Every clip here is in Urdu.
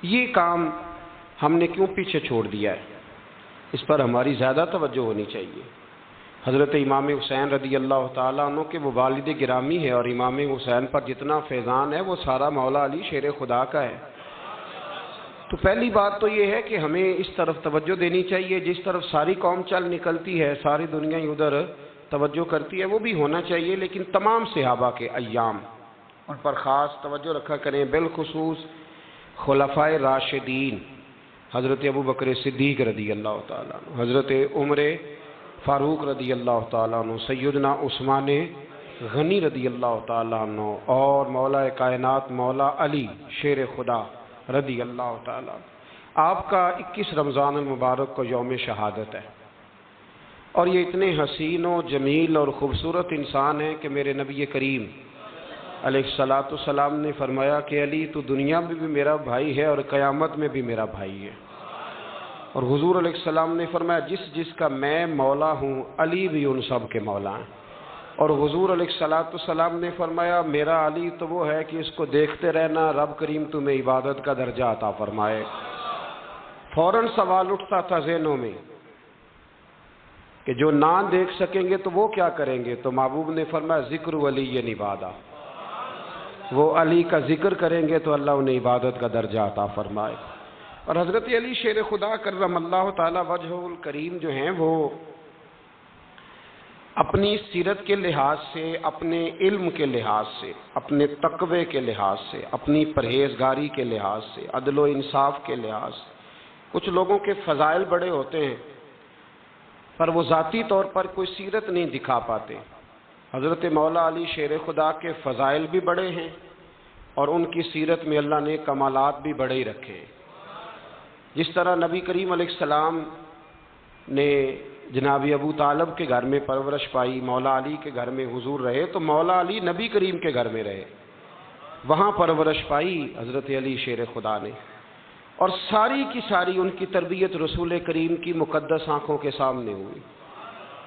یہ کام ہم نے کیوں پیچھے چھوڑ دیا ہے؟ اس پر ہماری زیادہ توجہ ہونی چاہیے۔ حضرت امام حسین رضی اللہ تعالیٰ عنہ کے وہ والد گرامی ہے، اور امام حسین پر جتنا فیضان ہے وہ سارا مولا علی شیر خدا کا ہے۔ تو پہلی بات تو یہ ہے کہ ہمیں اس طرف توجہ دینی چاہیے، جس طرف ساری قوم چل نکلتی ہے، ساری دنیا ہی ادھر توجہ کرتی ہے، وہ بھی ہونا چاہیے، لیکن تمام صحابہ کے ایام ان پر خاص توجہ رکھا کریں، بالخصوص خلفائے راشدین حضرت ابوبکر صدیق رضی اللہ تعالیٰ عنہ، حضرت عمر فاروق رضی اللہ تعالیٰ عنہ، سیدنا عثمان غنی رضی اللہ تعالیٰ عنہ، اور مولا کائنات مولا علی شیر خدا رضی اللہ تعالیٰ عنہ۔ آپ کا 21 رمضان المبارک کو یوم شہادت ہے، اور یہ اتنے حسین و جمیل اور خوبصورت انسان ہیں کہ میرے نبی کریم علیہ الصلوۃ والسلام نے فرمایا کہ علی تو دنیا میں بھی میرا بھائی ہے اور قیامت میں بھی میرا بھائی ہے، اور حضور علیہ السلام نے فرمایا جس کا میں مولا ہوں علی بھی ان سب کے مولا ہیں، اور حضور علیہ الصلوۃ والسلام نے فرمایا میرا علی تو وہ ہے کہ اس کو دیکھتے رہنا، رب کریم تمہیں عبادت کا درجہ عطا فرمائے۔ فوراً سوال اٹھتا تھا ذہنوں میں کہ جو نہ دیکھ سکیں گے تو وہ کیا کریں گے؟ تو محبوب نے فرمایا ذکر ولی عبادہ، وہ علی کا ذکر کریں گے تو اللہ انہیں عبادت کا درجہ عطا فرمائے۔ اور حضرت علی شیر خدا کرم اللہ تعالی وجہ الکریم جو ہیں، وہ اپنی سیرت کے لحاظ سے، اپنے علم کے لحاظ سے، اپنے تقوی کے لحاظ سے، اپنی پرہیزگاری کے لحاظ سے، عدل و انصاف کے لحاظ سے، کچھ لوگوں کے فضائل بڑے ہوتے ہیں پر وہ ذاتی طور پر کوئی سیرت نہیں دکھا پاتے۔ حضرت مولا علی شیر خدا کے فضائل بھی بڑے ہیں، اور ان کی سیرت میں اللہ نے کمالات بھی بڑے ہی رکھے۔ جس طرح نبی کریم علیہ السلام نے جناب ابو طالب کے گھر میں پرورش پائی، مولا علی کے گھر میں حضور رہے، تو مولا علی نبی کریم کے گھر میں رہے، وہاں پرورش پائی حضرت علی شیر خدا نے، اور ساری کی ساری ان کی تربیت رسول کریم کی مقدس آنکھوں کے سامنے ہوئی،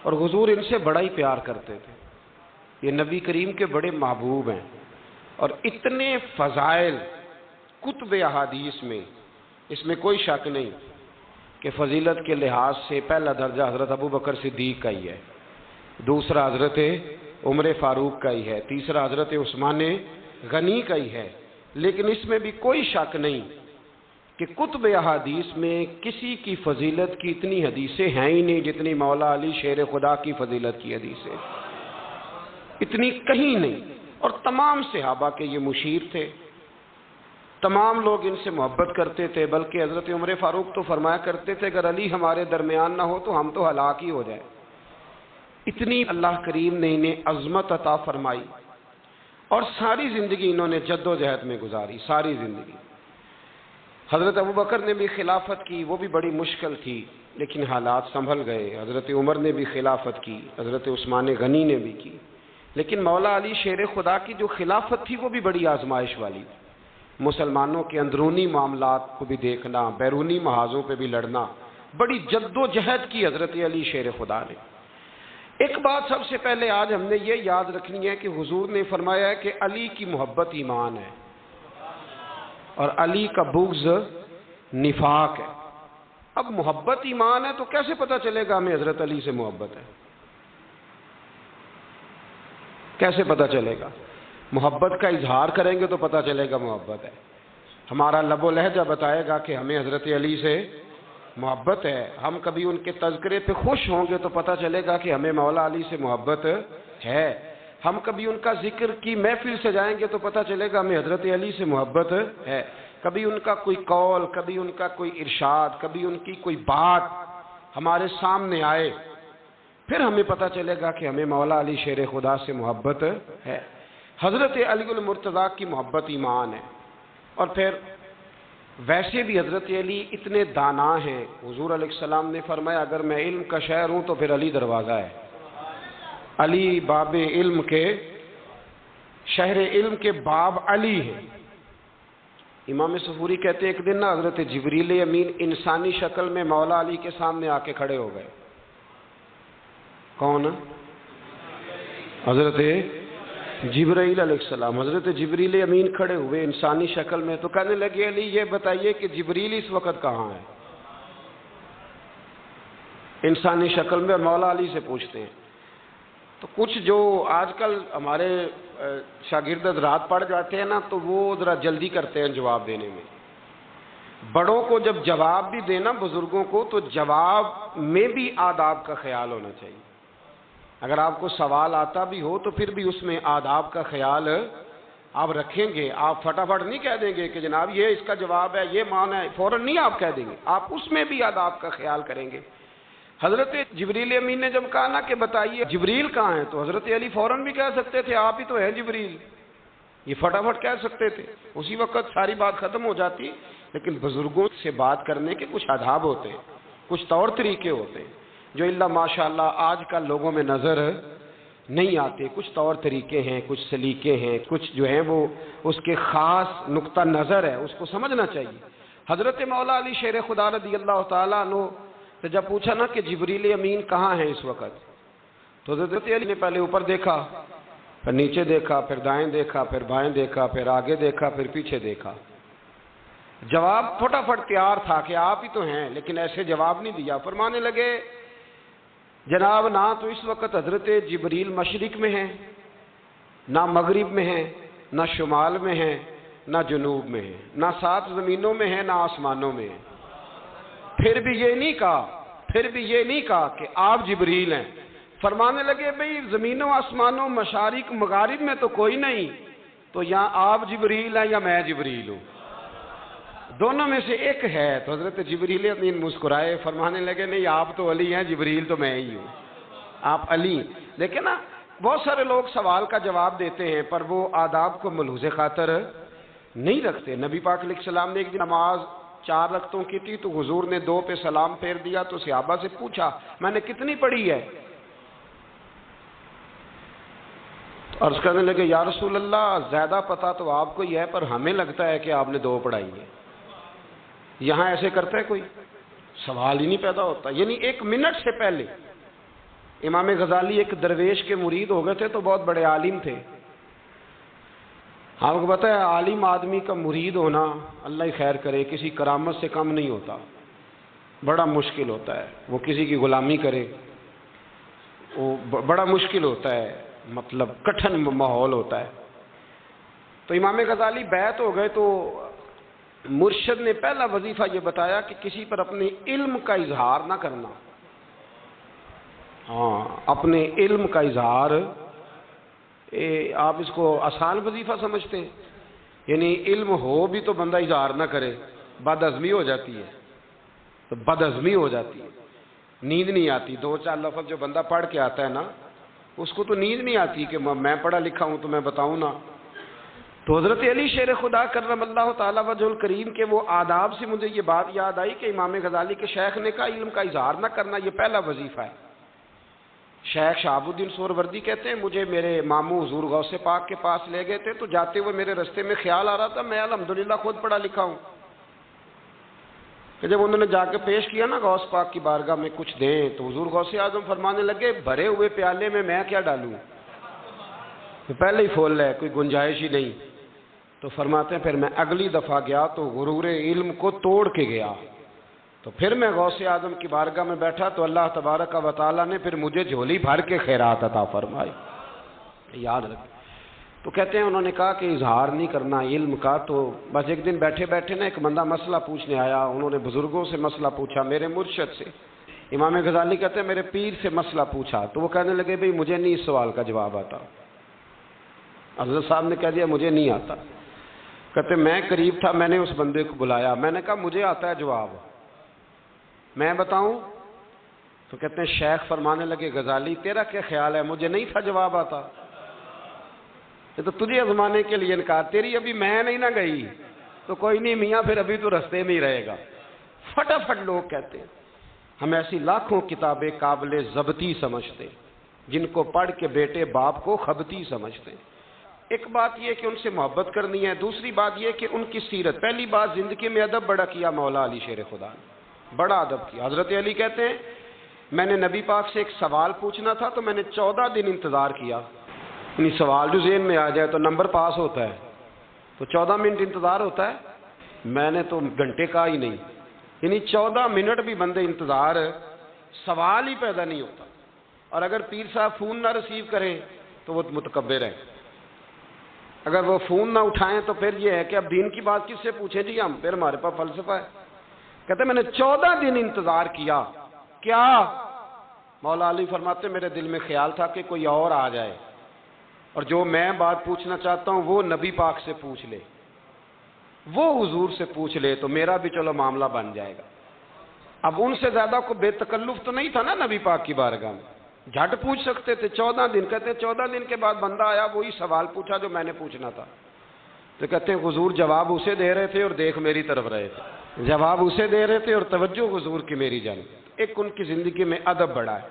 اور حضور ان سے بڑا ہی پیار کرتے تھے۔ یہ نبی کریم کے بڑے محبوب ہیں، اور اتنے فضائل کتب احادیث میں، اس میں کوئی شک نہیں کہ فضیلت کے لحاظ سے پہلا درجہ حضرت ابوبکر صدیق کا ہی ہے، دوسرا حضرت عمر فاروق کا ہی ہے، تیسرا حضرت عثمان غنی کا ہی ہے، لیکن اس میں بھی کوئی شک نہیں کہ کتب احادیث میں کسی کی فضیلت کی اتنی حدیثیں ہیں ہی نہیں جتنی مولا علی شیر خدا کی فضیلت کی حدیثیں، اتنی کہیں نہیں۔ اور تمام صحابہ کے یہ مشیر تھے، تمام لوگ ان سے محبت کرتے تھے، بلکہ حضرت عمر فاروق تو فرمایا کرتے تھے اگر علی ہمارے درمیان نہ ہو تو ہم تو ہلاک ہی ہو جائیں۔ اتنی اللہ کریم نے انہیں عظمت عطا فرمائی، اور ساری زندگی انہوں نے جد و جہد میں گزاری، ساری زندگی۔ حضرت ابوبکر نے بھی خلافت کی، وہ بھی بڑی مشکل تھی، لیکن حالات سنبھل گئے۔ حضرت عمر نے بھی خلافت کی، حضرت عثمان غنی نے بھی کی، لیکن مولا علی شیر خدا کی جو خلافت تھی وہ بھی بڑی آزمائش والی تھی۔ مسلمانوں کے اندرونی معاملات کو بھی دیکھنا، بیرونی محاذوں پہ بھی لڑنا، بڑی جد و جہد کی حضرت علی شیر خدا نے۔ ایک بات سب سے پہلے آج ہم نے یہ یاد رکھنی ہے کہ حضور نے فرمایا ہے کہ علی کی محبت ایمان ہے، اور علی کا بغض نفاق ہے۔ اب محبت ایمان ہے تو کیسے پتہ چلے گا ہمیں حضرت علی سے محبت ہے؟ کیسے پتہ چلے گا؟ محبت کا اظہار کریں گے تو پتہ چلے گا محبت ہے، ہمارا لب و لہجہ بتائے گا کہ ہمیں حضرت علی سے محبت ہے، ہم کبھی ان کے تذکرے پہ خوش ہوں گے تو پتہ چلے گا کہ ہمیں مولا علی سے محبت ہے، ہم کبھی ان کا ذکر کی محفل سے جائیں گے تو پتہ چلے گا ہمیں حضرت علی سے محبت ہے، کبھی ان کا کوئی قول، کبھی ان کا کوئی ارشاد، کبھی ان کی کوئی بات ہمارے سامنے آئے، پھر ہمیں پتہ چلے گا کہ ہمیں مولا علی شیر خدا سے محبت ہے۔ حضرت علی المرتضیٰ کی محبت ایمان ہے۔ اور پھر ویسے بھی حضرت علی اتنے دانا ہیں، حضور علیہ السلام نے فرمایا اگر میں علم کا شہر ہوں تو پھر علی دروازہ ہے، علی باب علم کے، شہر علم کے باب علی ہے۔ امام صفوری کہتے ہیں ایک دن نا حضرت جبریل امین انسانی شکل میں مولا علی کے سامنے آ کے کھڑے ہو گئے۔ کون؟ حضرت جبرائیل علیہ السلام، حضرت جبریل امین کھڑے ہوئے انسانی شکل میں، تو کہنے لگے علی یہ بتائیے کہ جبریل اس وقت کہاں ہے؟ انسانی شکل میں مولا علی سے پوچھتے ہیں۔ تو کچھ جو آج کل ہمارے شاگرد حضرات پڑھ جاتے ہیں نا، تو وہ ذرا جلدی کرتے ہیں جواب دینے میں۔ بڑوں کو جب جواب بھی دینا بزرگوں کو، تو جواب میں بھی آداب کا خیال ہونا چاہیے۔ اگر آپ کو سوال آتا بھی ہو تو پھر بھی اس میں آداب کا خیال آپ رکھیں گے۔ آپ فٹافٹ نہیں کہہ دیں گے کہ جناب یہ اس کا جواب ہے، یہ معنی ہے، فوراً نہیں آپ کہہ دیں گے، آپ اس میں بھی آداب کا خیال کریں گے۔ حضرت جبریل امین نے جب کہا نا کہ بتائیے جبریل کہاں ہے، تو حضرت علی فوراً بھی کہہ سکتے تھے آپ ہی تو ہیں جبریل، یہ فٹافٹ کہہ سکتے تھے، اسی وقت ساری بات ختم ہو جاتی۔ لیکن بزرگوں سے بات کرنے کے کچھ آداب ہوتے ہیں، کچھ طور طریقے ہوتے ہیں جو اللہ ماشاءاللہ آج کل لوگوں میں نظر نہیں آتے۔ کچھ طور طریقے ہیں، کچھ سلیقے ہیں، کچھ جو ہیں وہ اس کے خاص نقطہ نظر ہے، اس کو سمجھنا چاہیے۔ حضرت مولا علی شیر خدا رضی اللہ تعالیٰ عنہ سے جب پوچھا نا کہ جبریل امین کہاں ہے اس وقت، تو حضرت علی نے پہلے اوپر دیکھا، پھر نیچے دیکھا، پھر دائیں دیکھا، پھر بائیں دیکھا، پھر آگے دیکھا، پھر پیچھے دیکھا۔ جواب فٹافٹ تیار تھا کہ آپ ہی تو ہیں، لیکن ایسے جواب نہیں دیا۔ فرمانے لگے جناب نہ تو اس وقت حضرت جبریل مشرق میں ہیں، نہ مغرب میں ہیں، نہ شمال میں ہیں، نہ جنوب میں ہیں، نہ 7 زمینوں میں ہیں، نہ آسمانوں میں ہیں۔ پھر بھی یہ نہیں کہا کہ آپ جبریل ہیں۔ فرمانے لگے بھئی زمینوں آسمانوں مشارق مغارب میں تو کوئی نہیں، تو یا آپ جبریل ہیں یا میں جبریل ہوں، دونوں میں سے ایک ہے۔ تو حضرت جبریل امین مسکرائے، فرمانے لگے نہیں آپ تو علی ہیں، جبریل تو میں ہی ہوں، آپ علی۔ دیکھیں نا بہت سارے لوگ سوال کا جواب دیتے ہیں پر وہ آداب کو ملحوظ خاطر نہیں رکھتے۔ نبی پاک علیہ السلام نے ایک دن نماز 4 رکعتوں کی تھی، تو حضور نے 2 پہ سلام پھیر دیا، تو صحابہ سے پوچھا میں نے کتنی پڑھی ہے؟ تو عرض کرنے لگے یا رسول اللہ زیادہ پتہ تو آپ کو ہی ہے، پر ہمیں لگتا ہے کہ آپ نے 2 پڑھائی ہے۔ یہاں ایسے کرتا ہے کوئی؟ سوال ہی نہیں پیدا ہوتا۔ یعنی 1 منٹ سے پہلے امام غزالی ایک درویش کے مرید ہو گئے تھے، تو بہت بڑے عالم تھے۔ آپ کو پتہ ہے عالم آدمی کا مرید ہونا اللہ ہی خیر کرے کسی کرامت سے کم نہیں ہوتا، بڑا مشکل ہوتا ہے۔ وہ کسی کی غلامی کرے وہ بڑا مشکل ہوتا ہے، مطلب کٹھن ماحول ہوتا ہے۔ تو امام غزالی بیعت ہو گئے، تو مرشد نے پہلا وظیفہ یہ بتایا کہ کسی پر اپنے علم کا اظہار نہ کرنا۔ ہاں اپنے علم کا اظہار، آپ اس کو آسان وظیفہ سمجھتے ہیں؟ یعنی علم ہو بھی تو بندہ اظہار نہ کرے، بد ہضمی ہو جاتی ہے، تو بد ہضمی ہو جاتی ہے، نیند نہیں آتی۔ 2-4 لفظ جو بندہ پڑھ کے آتا ہے نا، اس کو تو نیند نہیں آتی کہ میں پڑھا لکھا ہوں تو میں بتاؤں نا۔ تو حضرت علی شیر خدا کرم اللہ تعالیٰ وجہ الکریم کے وہ آداب سے مجھے یہ بات یاد آئی کہ امام غزالی کے شیخ نے کہا علم کا اظہار نہ کرنا یہ پہلا وظیفہ ہے۔ شیخ شہاب الدین سہروردی کہتے ہیں مجھے میرے ماموں حضور غوث پاک کے پاس لے گئے تھے، تو جاتے ہوئے میرے رستے میں خیال آ رہا تھا میں الحمدللہ خود پڑھا لکھا ہوں، کہ جب انہوں نے جا کے پیش کیا نا غوث پاک کی بارگاہ میں کچھ دیں، تو حضور غوث اعظم فرمانے لگے بھرے ہوئے پیالے میں کیا ڈالوں، تو پہلے ہی فول ہے، کوئی گنجائش ہی نہیں۔ تو فرماتے ہیں پھر میں اگلی دفعہ گیا تو غرور علم کو توڑ کے گیا، تو پھر میں غوث اعظم کی بارگاہ میں بیٹھا تو اللہ تبارک و تعالیٰ نے پھر مجھے جھولی بھر کے خیرات عطا فرمائی۔ یاد رکھ۔ تو کہتے ہیں انہوں نے کہا کہ اظہار نہیں کرنا علم کا۔ تو بس ایک دن بیٹھے بیٹھے نا ایک بندہ مسئلہ پوچھنے آیا، انہوں نے بزرگوں سے مسئلہ پوچھا، میرے مرشد سے، امام غزالی کہتے ہیں میرے پیر سے مسئلہ پوچھا، تو وہ کہنے لگے بھئی مجھے نہیں اس سوال کا جواب آتا۔ حضرت صاحب نے کہہ دیا مجھے نہیں آتا۔ کہتے میں قریب تھا، میں نے اس بندے کو بلایا، میں نے کہا مجھے آتا ہے جواب، میں بتاؤں؟ تو کہتے ہیں شیخ فرمانے لگے غزالی تیرا کیا خیال ہے مجھے نہیں تھا جواب آتا؟ یہ تو تجھے آزمانے کے لیے انکار، تیری ابھی میں نہیں نہ گئی تو کوئی نہیں میاں پھر ابھی تو رستے میں ہی رہے گا۔ فٹافٹ لوگ کہتے ہیں ہم ایسی لاکھوں کتابیں قابل ضبطی سمجھتے جن کو پڑھ کے بیٹے باپ کو خبتی سمجھتے ہیں۔ ایک بات یہ کہ ان سے محبت کرنی ہے، دوسری بات یہ کہ ان کی سیرت، پہلی بات زندگی میں ادب بڑا کیا مولا علی شیر خدا نے، بڑا ادب کیا۔ حضرت علی کہتے ہیں میں نے نبی پاک سے ایک سوال پوچھنا تھا تو میں نے 14 دن انتظار کیا، یعنی سوال جو ذہن میں آ جائے تو نمبر پاس ہوتا ہے، تو 14 منٹ انتظار ہوتا ہے. میں نے تو گھنٹے کا ہی نہیں، یعنی 14 منٹ بھی بندے انتظار، سوال ہی پیدا نہیں ہوتا. اور اگر پیر صاحب فون نہ ریسیو کریں تو وہ متکبر ہے. اگر وہ فون نہ اٹھائیں تو پھر یہ ہے کہ اب دین کی بات کس سے پوچھیں جی ہم، پھر ہمارے پاس فلسفہ ہے. کہتے میں نے 14 دن انتظار کیا. کیا؟ مولا علی فرماتے میرے دل میں خیال تھا کہ کوئی اور آ جائے اور جو میں بات پوچھنا چاہتا ہوں وہ نبی پاک سے پوچھ لے، وہ حضور سے پوچھ لے تو میرا بھی چلو معاملہ بن جائے گا. اب ان سے زیادہ کو بے تکلف تو نہیں تھا نا نبی پاک کی بارگاہ میں، جھٹ پوچھ سکتے تھے. 14 دن کہتے 14 دن کے بعد بندہ آیا، وہی سوال پوچھا جو میں نے پوچھنا تھا. تو کہتے ہیں حضور جواب اسے دے رہے تھے اور دیکھ میری طرف رہے تھے. جواب اسے دے رہے تھے اور توجہ حضور کی میری جانب. ایک ان کی زندگی میں ادب بڑا ہے.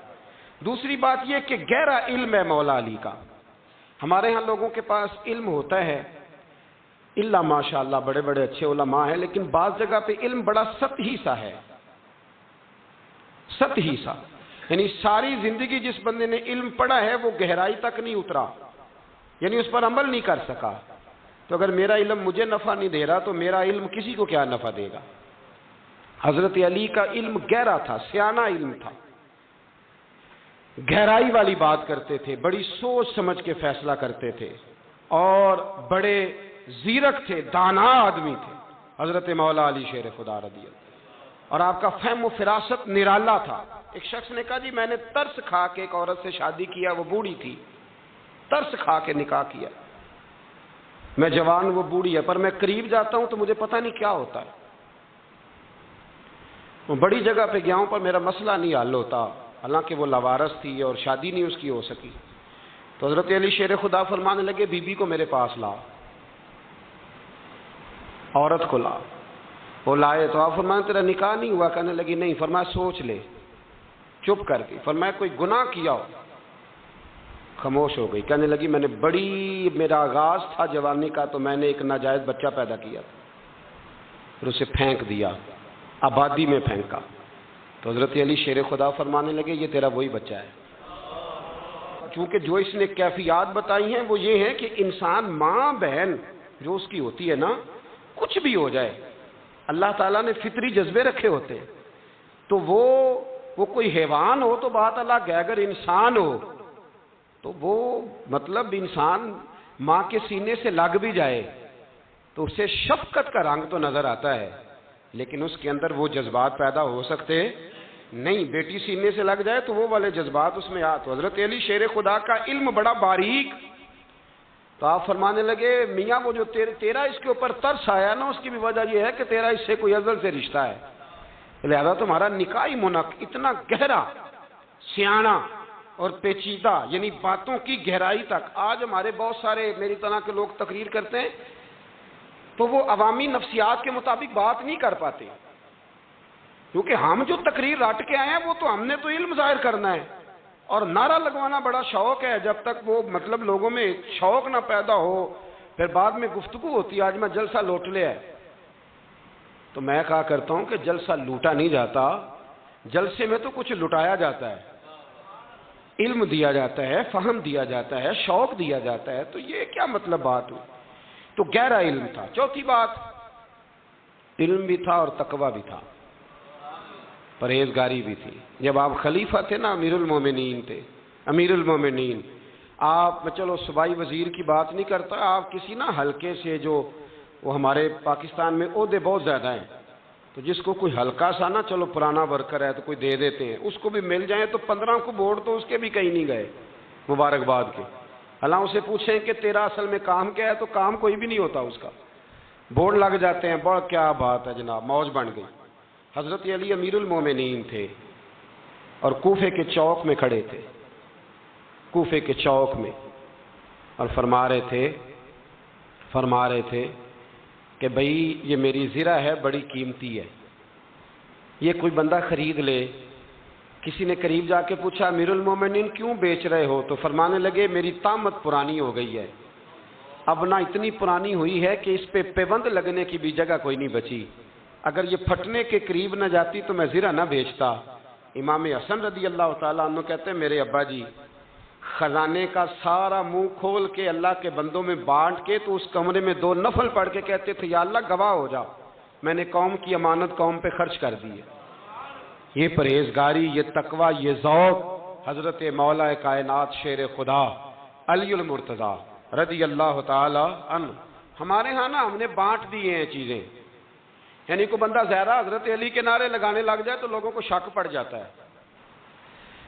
دوسری بات یہ کہ گہرا علم ہے مولا علی کا. ہمارے ہاں لوگوں کے پاس علم ہوتا ہے، اللہ ماشاء اللہ بڑے بڑے اچھے علماء ہیں، لیکن بعض جگہ پہ علم بڑا سطحی سا ہے. سطحی سا یعنی ساری زندگی جس بندے نے علم پڑھا ہے وہ گہرائی تک نہیں اترا، یعنی اس پر عمل نہیں کر سکا. تو اگر میرا علم مجھے نفع نہیں دے رہا تو میرا علم کسی کو کیا نفع دے گا. حضرت علی کا علم گہرا تھا، سیانہ علم تھا، گہرائی والی بات کرتے تھے، بڑی سوچ سمجھ کے فیصلہ کرتے تھے اور بڑے زیرک تھے، دانا آدمی تھے حضرت مولا علی شیر خدا رضی اللہ. اور آپ کا فہم و فراست نرالا تھا. ایک شخص نے کہا جی میں نے ترس کھا کے ایک عورت سے شادی کیا، وہ بوڑھی تھی، ترس کھا کے نکاح کیا. میں جوان، وہ بوڑھی ہے، پر میں قریب جاتا ہوں تو مجھے پتہ نہیں کیا ہوتا ہے. وہ بڑی جگہ پہ گیا ہوں پر میرا مسئلہ نہیں حل ہوتا، حالانکہ وہ لاوارث تھی اور شادی نہیں اس کی ہو سکی. تو حضرت علی شیر خدا فرمانے لگے بی بی کو میرے پاس لا، عورت کو لا. وہ لائے تو آپ فرمانے تیرا نکاح نہیں ہوا؟ کہنے لگی نہیں. فرمایا سوچ لے. چپ کر گئی. فرمایا کوئی گناہ کیا ہو؟ خاموش ہو گئی. کہنے لگی میں نے میرا آغاز تھا جوانی کا تو میں نے ایک ناجائز بچہ پیدا کیا تھا، پھر اسے پھینک دیا، آبادی میں پھینکا. تو حضرت علی شیر خدا فرمانے لگے یہ تیرا وہی بچہ ہے. چونکہ جو اس نے کیفیات بتائی ہیں وہ یہ ہے کہ انسان ماں بہن جو اس کی ہوتی ہے نا، کچھ بھی ہو جائے اللہ تعالیٰ نے فطری جذبے رکھے ہوتے ہیں. تو وہ کوئی حیوان ہو تو بات الگ ہے، اگر انسان ہو تو وہ مطلب انسان ماں کے سینے سے لگ بھی جائے تو اسے شفقت کا رنگ تو نظر آتا ہے، لیکن اس کے اندر وہ جذبات پیدا ہو سکتے نہیں. بیٹی سینے سے لگ جائے تو وہ والے جذبات اس میں تو حضرت علی شیر خدا کا علم بڑا باریک. تو آپ فرمانے لگے میاں وہ جو تیرا اس کے اوپر ترس آیا نا، اس کی بھی وجہ یہ ہے کہ تیرا اس سے کوئی ازل سے رشتہ ہے، لہذا تمہارا نکاحی منعقد اتنا گہرا، سیاںہ اور پیچیدہ، یعنی باتوں کی گہرائی تک. آج ہمارے بہت سارے میری طرح کے لوگ تقریر کرتے ہیں تو وہ عوامی نفسیات کے مطابق بات نہیں کر پاتے، کیونکہ ہم جو تقریر رٹ کے آئے ہیں وہ تو ہم نے تو علم ظاہر کرنا ہے. اور نعرہ لگوانا بڑا شوق ہے، جب تک وہ مطلب لوگوں میں شوق نہ پیدا ہو پھر بعد میں گفتگو ہوتی ہے. آج میں جلسہ لوٹ لیا ہے تو میں کہا کرتا ہوں کہ جلسہ لوٹا نہیں جاتا، جلسے میں تو کچھ لٹایا جاتا ہے، علم دیا جاتا ہے، فہم دیا جاتا ہے، شوق دیا جاتا ہے. تو یہ کیا مطلب بات ہوئی؟ تو گہرا علم تھا. چوتھی بات، علم بھی تھا اور تقوی بھی تھا، پرہیزگاری بھی تھی. جب آپ خلیفہ تھے نا، امیر المومنین تھے، امیر المومنین آپ، میں چلو صوبائی وزیر کی بات نہیں کرتا، آپ کسی نا حلقے سے، جو وہ ہمارے پاکستان میں عہدے بہت زیادہ ہیں، تو جس کو کوئی ہلکا سا نا چلو پرانا ورکر ہے تو کوئی دے دیتے ہیں، اس کو بھی مل جائیں تو 15 کو بورڈ تو اس کے بھی کہیں نہیں گئے مبارکباد کے. اللہ اسے پوچھیں کہ تیرا اصل میں کام کیا ہے تو کام کوئی بھی نہیں ہوتا اس کا، بورڈ لگ جاتے ہیں. بڑا کیا بات ہے جناب، موج بن گئی. حضرت علی امیر المومنین تھے اور کوفے کے چوک میں کھڑے تھے، کوفے کے چوک میں، اور فرما رہے تھے کہ بھئی یہ میری زرہ ہے، بڑی قیمتی ہے، یہ کوئی بندہ خرید لے. کسی نے قریب جا کے پوچھا امیر المومنین کیوں بیچ رہے ہو؟ تو فرمانے لگے میری طامت پرانی ہو گئی ہے، اب نہ اتنی پرانی ہوئی ہے کہ اس پہ پیوند لگنے کی بھی جگہ کوئی نہیں بچی، اگر یہ پھٹنے کے قریب نہ جاتی تو میں زرہ نہ بیچتا. امام حسن رضی اللہ تعالیٰ عنہ کہتے ہیں میرے ابا جی خزانے کا سارا منہ کھول کے اللہ کے بندوں میں بانٹ کے تو اس کمرے میں 2 نفل پڑھ کے کہتے تھے یا اللہ گواہ ہو جا، میں نے قوم کی امانت قوم پہ خرچ کر دی ہے۔ یہ پرہیزگاری، یہ تقوی، یہ ذوق حضرت مولا کائنات شیر خدا علی المرتضیٰ رضی اللہ تعالی عنہ ہمارے ہاں نا ہم نے بانٹ دیے ہیں چیزیں، یعنی کوئی بندہ زہرا حضرت علی کے نعرے لگانے لگ جائے تو لوگوں کو شک پڑ جاتا ہے۔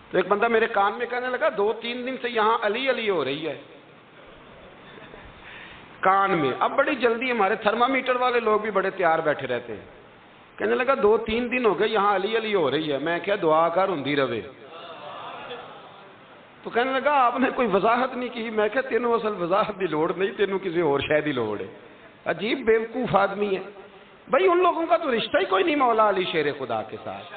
تو ایک بندہ میرے کان میں کہنے لگا 2-3 دن سے یہاں علی علی ہو رہی ہے کان میں۔ اب بڑی جلدی ہمارے تھرمامیٹر والے لوگ بھی بڑے تیار بیٹھے رہتے ہیں، کہنے لگا 2-3 دن ہو گئے یہاں علی علی ہو رہی ہے۔ میں کیا دعا کر ہندی روے۔ تو کہنے لگا آپ نے کوئی وضاحت نہیں کی۔ میں کہا تینوں اصل وضاحت دی لوڑ نہیں، تینوں کسی اور شے دی لوڑ ہے۔ عجیب بیوقوف آدمی ہے بھائی، ان لوگوں کا تو رشتہ ہی کوئی نہیں مولا علی شیر خدا کے ساتھ،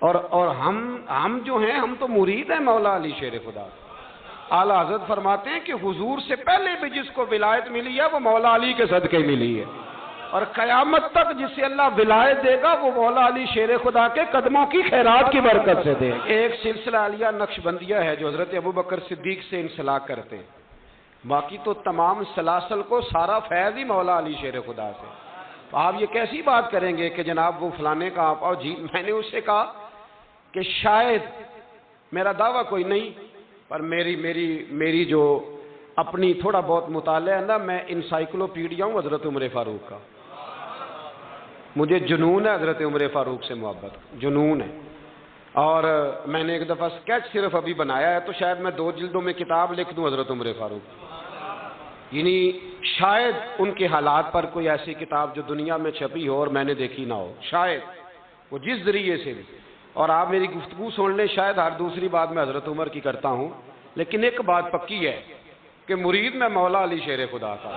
اور ہم جو ہیں ہم تو مرید ہیں مولا علی شیر خدا۔ اعلیٰ حضرت فرماتے ہیں کہ حضور سے پہلے بھی جس کو ولایت ملی ہے وہ مولا علی کے صدقے ملی ہے، اور قیامت تک جسے اللہ ولایت دے گا وہ مولا علی شیر خدا کے قدموں کی خیرات کی برکت سے دے۔ ایک سلسلہ علیہ نقشبندیہ ہے جو حضرت ابوبکر صدیق سے انسلاک کرتے ہیں، باقی تو تمام سلاسل کو سارا فیض ہی مولا علی شیر خدا سے۔ تو آپ یہ کیسی بات کریں گے کہ جناب وہ فلانے کا آپ اور جی، میں نے اس سے کہا کہ شاید میرا دعویٰ کوئی نہیں، پر میری جو اپنی تھوڑا بہت مطالعہ ہے نا، میں انسائکلوپیڈیا ہوں حضرت عمر فاروق کا۔ مجھے جنون ہے حضرت عمر فاروق سے محبت، جنون ہے۔ اور میں نے ایک دفعہ سکیچ صرف ابھی بنایا ہے تو شاید میں 2 جلدوں میں کتاب لکھ دوں حضرت عمر فاروق، یعنی شاید ان کے حالات پر کوئی ایسی کتاب جو دنیا میں چھپی ہو اور میں نے دیکھی نہ ہو، شاید وہ جس ذریعے سے بھی۔ اور آپ میری گفتگو سن لیں، شاید ہر دوسری بات میں حضرت عمر کی کرتا ہوں، لیکن ایک بات پکی ہے کہ مرید میں مولا علی شیر خدا کا،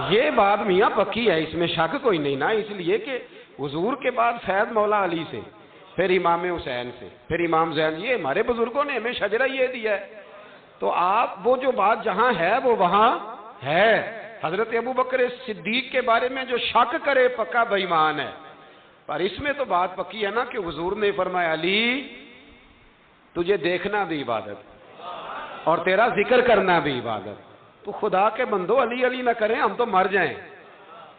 یہ بات میاں پکی ہے، اس میں شک کوئی نہیں نا، اس لیے کہ حضور کے بعد فیض مولا علی سے، پھر امام حسین سے، پھر امام زین، یہ ہمارے بزرگوں نے ہمیں شجرہ یہ دیا ہے۔ تو آپ وہ جو بات جہاں ہے وہ وہاں ہے۔ حضرت ابوبکر صدیق کے بارے میں جو شک کرے پکا بے ایمان ہے، پر اس میں تو بات پکی ہے نا کہ حضور نے فرمایا علی تجھے دیکھنا بھی عبادت اور تیرا ذکر کرنا بھی عبادت۔ تو خدا کے بندو علی علی نہ کریں، ہم تو مر جائیں،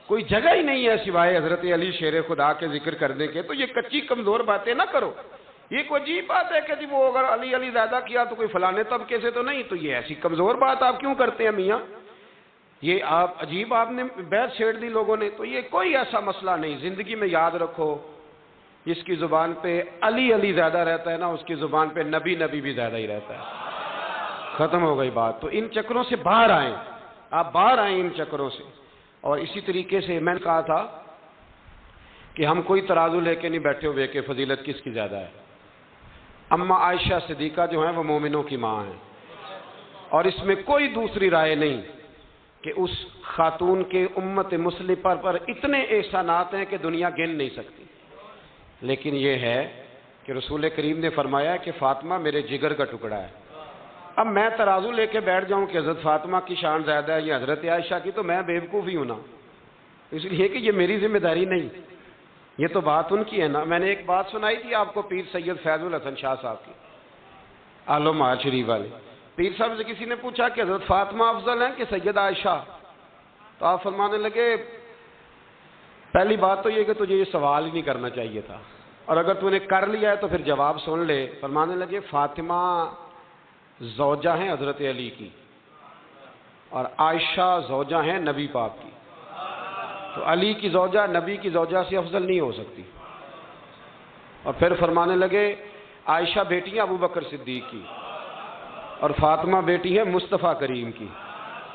کوئی جگہ ہی نہیں ہے سوائے حضرت علی شیر خدا کے ذکر کرنے کے۔ تو یہ کچی کمزور باتیں نہ کرو، یہ کوئی عجیب بات ہے کہ جی وہ اگر علی علی زیادہ کیا تو کوئی فلانے طبقے سے تو نہیں، تو یہ ایسی کمزور بات آپ کیوں کرتے ہیں میاں؟ یہ آپ عجیب، آپ نے بحث چھیڑ دی لوگوں نے۔ تو یہ کوئی ایسا مسئلہ نہیں، زندگی میں یاد رکھو، جس کی زبان پہ علی علی زیادہ رہتا ہے نا، اس کی زبان پہ نبی نبی بھی زیادہ ہی رہتا ہے۔ ختم ہو گئی بات۔ تو ان چکروں سے باہر آئیں، آپ باہر آئیں ان چکروں سے۔ اور اسی طریقے سے میں نے کہا تھا کہ ہم کوئی ترازو لے کے نہیں بیٹھے ہوئے کہ فضیلت کس کی زیادہ ہے۔ اما عائشہ صدیقہ جو ہیں وہ مومنوں کی ماں ہیں، اور اس میں کوئی دوسری رائے نہیں کہ اس خاتون کے امت مسلمہ پر اتنے احسانات ہیں کہ دنیا گن نہیں سکتی، لیکن یہ ہے کہ رسول کریم نے فرمایا کہ فاطمہ میرے جگر کا ٹکڑا ہے۔ اب میں ترازو لے کے بیٹھ جاؤں کہ حضرت فاطمہ کی شان زیادہ ہے یا حضرت عائشہ کی، تو میں بیوقوف ہی ہوں نا، اس لیے کہ یہ میری ذمہ داری نہیں، یہ تو بات ان کی ہے نا۔ میں نے ایک بات سنائی تھی آپ کو پیر سید فیض الحسن شاہ صاحب کی، عالم آج شریف والے۔ پیر صاحب سے کسی نے پوچھا کہ حضرت فاطمہ افضل ہیں کہ سیدہ عائشہ، تو آپ فرمانے لگے پہلی بات تو یہ کہ تجھے یہ سوال ہی نہیں کرنا چاہیے تھا، اور اگر تو نے کر لیا ہے تو پھر جواب سن لے۔ فرمانے لگے فاطمہ زوجہ ہیں حضرت علی کی، اور عائشہ زوجہ ہیں نبی پاک کی، تو علی کی زوجہ نبی کی زوجہ سے افضل نہیں ہو سکتی۔ اور پھر فرمانے لگے عائشہ بیٹی ہیں ابو بکر صدیق کی، اور فاطمہ بیٹی ہے مصطفیٰ کریم کی،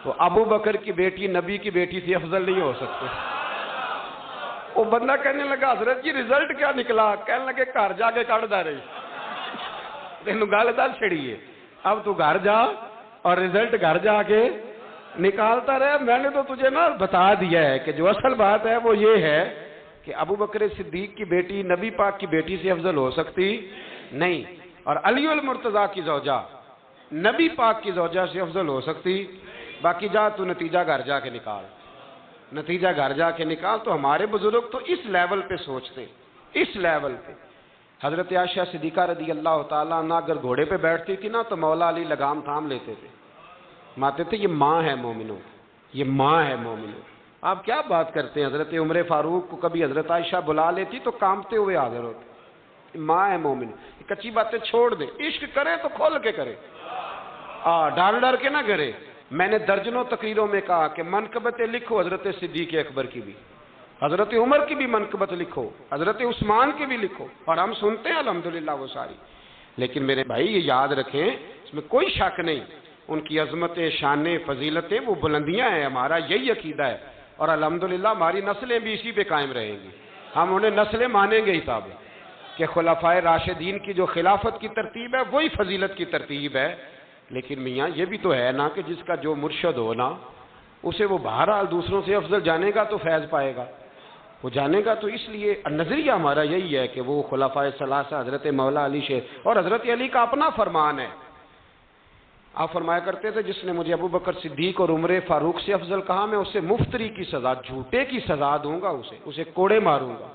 تو ابو بکر کی بیٹی نبی کی بیٹی سے افضل نہیں ہو سکتے۔ وہ بندہ کہنے لگا حضرت جی رزلٹ کیا نکلا؟ کہنے لگے گھر جا کے کڑ دا رہی، تینوں گل دل چھڑی ہے، اب تو گھر جا اور رزلٹ گھر جا کے نکالتا رہے۔ میں نے تو تجھے نا بتا دیا ہے کہ جو اصل بات ہے وہ یہ ہے کہ ابو بکر صدیق کی بیٹی نبی پاک کی بیٹی سے افضل ہو سکتی نہیں، اور علی المرتضیٰ کی زوجہ نبی پاک کی زوجہ سے افضل ہو سکتی۔ باقی جا تو نتیجہ گھر جا کے نکال، نتیجہ گھر جا کے نکال۔ تو ہمارے بزرگ تو اس لیول پہ سوچتے، اس لیول پہ حضرت عائشہ صدیقہ رضی اللہ تعالیٰ عنہ اگر گھوڑے پہ بیٹھتی تھی نا تو مولا علی لگام تھام لیتے تھے، ماتے تھے یہ ماں ہے مومنوں، یہ ماں ہے مومنوں۔ آپ کیا بات کرتے ہیں، حضرت عمر فاروق کو کبھی حضرت عائشہ بلا لیتی تو کانپتے ہوئے حاضر ہوتے، ماں ہے مومن۔ کچی باتیں چھوڑ دیں، عشق کرے تو کھول کے کرے، ڈر ڈر کے نہ کرے۔ میں نے درجنوں تقریروں میں کہا کہ منقبتیں لکھو حضرت صدیق اکبر کی بھی، حضرت عمر کی بھی منقبت لکھو، حضرت عثمان کی بھی لکھو، اور ہم سنتے ہیں الحمدللہ وہ ساری۔ لیکن میرے بھائی یہ یاد رکھیں، اس میں کوئی شک نہیں، ان کی عظمتیں، شانیں، فضیلتیں وہ بلندیاں ہیں، ہمارا یہی عقیدہ ہے، اور الحمدللہ ہماری نسلیں بھی اسی پہ قائم رہیں گی، ہم انہیں نسلیں مانیں گے ہی صاحب کہ خلفائے راشدین کی جو خلافت کی ترتیب ہے وہی فضیلت کی ترتیب ہے۔ لیکن میاں یہ بھی تو ہے نا کہ جس کا جو مرشد ہو نا، اسے وہ بہرحال دوسروں سے افضل جانے گا تو فیض پائے گا، وہ جانے گا۔ تو اس لیے نظریہ ہمارا یہی ہے کہ وہ خلفائے ثلاثہ حضرت مولا علی سے، اور حضرت علی کا اپنا فرمان ہے، آپ فرمایا کرتے تھے جس نے مجھے ابو بکر صدیق اور عمر فاروق سے افضل کہا میں اسے مفتری کی سزا، جھوٹے کی سزا دوں گا، اسے کوڑے ماروں گا،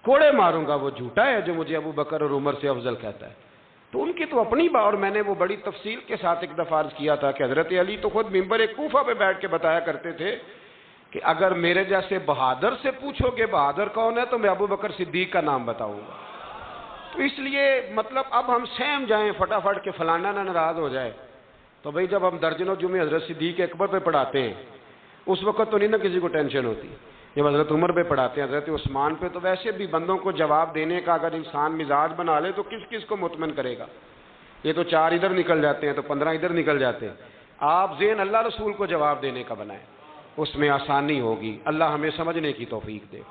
کوڑے ماروں گا، وہ جھوٹا ہے جو مجھے ابو بکر اور عمر سے افضل کہتا ہے۔ تو ان کی تو اپنی بات، اور میں نے وہ بڑی تفصیل کے ساتھ ایک دفعہ عرض کیا تھا کہ حضرت علی تو خود ممبر کوفہ پہ بیٹھ کے بتایا کرتے تھے کہ اگر میرے جیسے بہادر سے پوچھو کہ بہادر کون ہے تو میں ابو بکر صدیق کا نام بتاؤں گا۔ تو اس لیے مطلب اب ہم سہم جائیں فٹافٹ کہ فلانا نہ ناراض ہو جائے، تو بھئی جب ہم درجنوں جمعے حضرت صدیق اکبر پہ پڑھاتے ہیں اس وقت تو نہیں نا کسی کو ٹینشن ہوتی، جب حضرت عمر پہ پڑھاتے ہیں، حضرت عثمان پہ، تو ویسے بھی بندوں کو جواب دینے کا اگر انسان مزاج بنا لے تو کس کس کو مطمئن کرے گا؟ یہ تو 4 ادھر نکل جاتے ہیں تو 15 ادھر نکل جاتے ہیں۔ آپ ذہن اللہ رسول کو جواب دینے کا بنائیں، اس میں آسانی ہوگی۔ اللہ ہمیں سمجھنے کی توفیق دے۔